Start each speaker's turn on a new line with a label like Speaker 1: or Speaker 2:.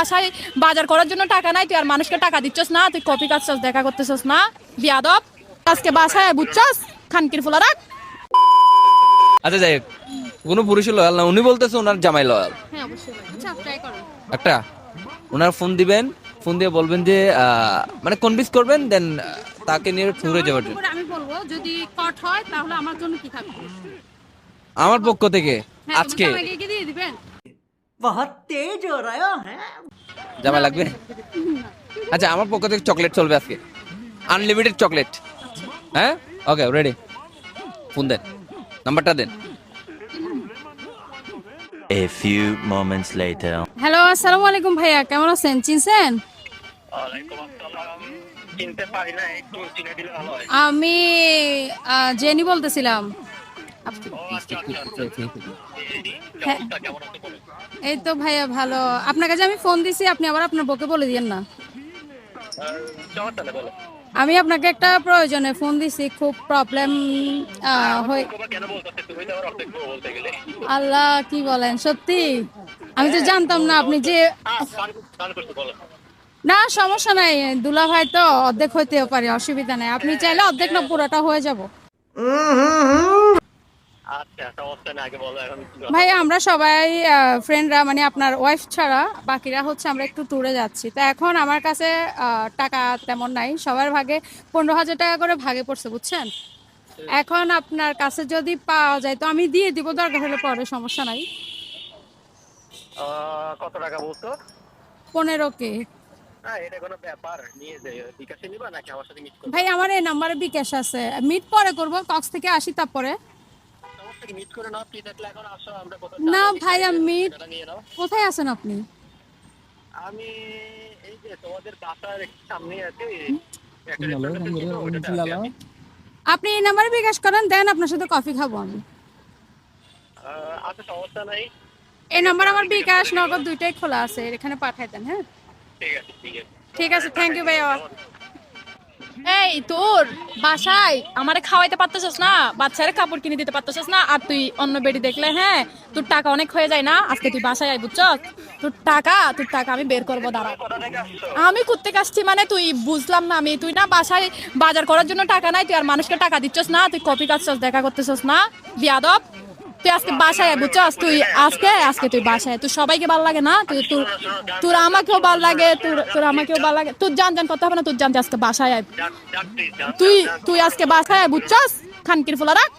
Speaker 1: বাসায় বাজার করার জন্য টাকা নাই, তুই আর মানুষকে টাকা দিচ্ছস না, তুই কপি কাটছস, দেখা করতেছস না, বিয়াদব। আজকে বাসায় বুঝছস খানকির ফুলা রাখ।
Speaker 2: আচ্ছা যাই হোক, কোনো পুরুষের লয়াল না, উনি বলতেছে ওনার জামাই লয়াল।
Speaker 1: হ্যাঁ অবশ্যই, আচ্ছা ট্রাই করো।
Speaker 2: একটা ওনার ফোন দিবেন, ফোন দিয়ে বলবেন যে মানে কনভিন্স করবেন, দেন তাকে নিয়ে ঘুরে যাওয়ার জন্য।
Speaker 1: আমি বলবো যদি কট হয় তাহলে আমার জন্য কি থাকবে?
Speaker 2: আমার পক্ষ থেকে
Speaker 1: হ্যাঁ,
Speaker 2: আজকে
Speaker 1: তোমার জামাইকে কি দিয়ে দিবেন?
Speaker 3: बहुत तेज हो रहा है
Speaker 2: জামাই লাগবে। আচ্ছা আমার পক্ষ থেকে চকলেট চলবে আজকে, আনলিমিটেড চকলেট। হ্যাঁ ওকে রেডি, ফোন দেন, নাম্বারটা দেন।
Speaker 4: A few moments later.
Speaker 1: Hello, আসসালামু আলাইকুম ভাইয়া, কেমন আছেন? চিনছেন?
Speaker 5: চিনতে পারি না, একটু চিনে দিলে ভালো হয়।
Speaker 1: আমি জেনি বলতেছিলাম। হ্যাঁ,
Speaker 5: কেমন আছে বলুন?
Speaker 1: এই তো ভাইয়া ভালো। আপনার কাছে আমি ফোন দিছি, আপনি আবার আপনার বউকে বলে দিয়েন না।
Speaker 5: সমস্যা নেই, বলো।
Speaker 1: আমি আপনাকে একটা প্রয়োজনে ফোন দিছি, খুব প্রবলেম হয়ে।
Speaker 5: তোমার কেন বলতেছে? তুমি তো আমার অর্ধেক বউ বলতে গেলে।
Speaker 1: আল্লাহ, কি বলেন সত্যি? আমি তো জানতাম না আপনি যে।
Speaker 5: গান করছো, বলো।
Speaker 1: না সমস্যা নাই, দুলা ভাই তো অর্ধেক হইতেও পারে, অসুবিধা নাই। আপনি চাইলে অর্ধেক না পুরোটা হয়ে যাব।
Speaker 5: আচ্ছা, সমস্যা নেই, আগে বলো এখন কি কথা?
Speaker 1: ভাই আমরা সবাই ফ্রেন্ডরা, মানে আপনার ওয়াইফ ছাড়া বাকিরা হচ্ছে আমরা একটু ট্যুরে যাচ্ছি। তো এখন আমার কাছে টাকা তেমন নাই, সবার ভাগে 15,000 টাকা করে ভাগে পড়ছে, বুঝছেন? এখন আপনার কাছে যদি পাওয়া যায় তো আমি দিয়ে দিব, দরকার হলে পরে, সমস্যা নাই।
Speaker 5: কত টাকা বলছো?
Speaker 1: 15K।
Speaker 5: হ্যাঁ, এটা কোনো ব্যাপার, নিয়ে যাই। বিকাশে নিবা নাকি আমার সাথে মিট করবে?
Speaker 1: ভাই আমার এই নাম্বারে বিকাশ আছে, মিট পরে করব, কক্স থেকে আসি তারপরে।
Speaker 5: সমস্যা কি, মিট করে নাও। ফ্রি থাকলে এখন আসো, আমরা কোথাও
Speaker 1: না
Speaker 5: যাবো,
Speaker 1: ভাই, আমি
Speaker 5: টাকাটা নিয়ে নাও।
Speaker 1: কোথায় আছেন আপনি?
Speaker 5: আমি এই যে তোমাদের বাসার একটু সামনে আছি, একটা রেস্টুরেন্টে ছিল, ওটাতে আছি আমি।
Speaker 1: আপনি এই নাম্বারে বিকাশ করেন, দেন আপনার সাথে কফি খাবো আমি।
Speaker 5: আচ্ছা, সমস্যা নাই।
Speaker 1: এই নাম্বার আমার বিকাশ নগদ দুইটাই খোলা আছে, এখানে পাঠাই দেন। হ্যাঁ
Speaker 5: ঠিক আছে, ঠিক আছে।
Speaker 1: ঠিক আছে, থ্যাংক ইউ ভাইয়া। এই তোর বাসায় আমারে খাওয়াইতে পারতেছস না, বাচ্চারে কাপড় কিনে দিতে পারতেছস না, আর তুই অন্য বেডি দেখলে হ্যাঁ তোর টাকা অনেক হয়ে যায় না। আজকে তুই বাসায় আয়, বুঝছস? তোর টাকা আমি বের করবো, দাঁড়া।
Speaker 5: কোথা থেকে আসছো?
Speaker 1: আমি কোত্থেকে আসছি মানে তুই বুঝলাম না আমি, তুই না বাসায় বাজার করার জন্য টাকা নাই, তুই আর মানুষকে টাকা দিচ্ছস না, তুই কপি কাটছস, দেখা করতেছস না, বিয়াদব। তুই আজকে বাসায় আয়, বুঝছস? তুই আজকে তুই বাসায়, তুই সবাইকে ভালো লাগে না, তোর আমাকেও ভালো লাগে, তোর আমাকেও ভালো লাগে। তোর জান করতে হবে না, তোর জান আজকে বাসায় আয়।
Speaker 5: যাক, যাক, please, যান,
Speaker 1: তুই
Speaker 5: যান, যান।
Speaker 1: তুই আজকে বাসায় আয়, বুঝছস খানকির ফুলা রাখ।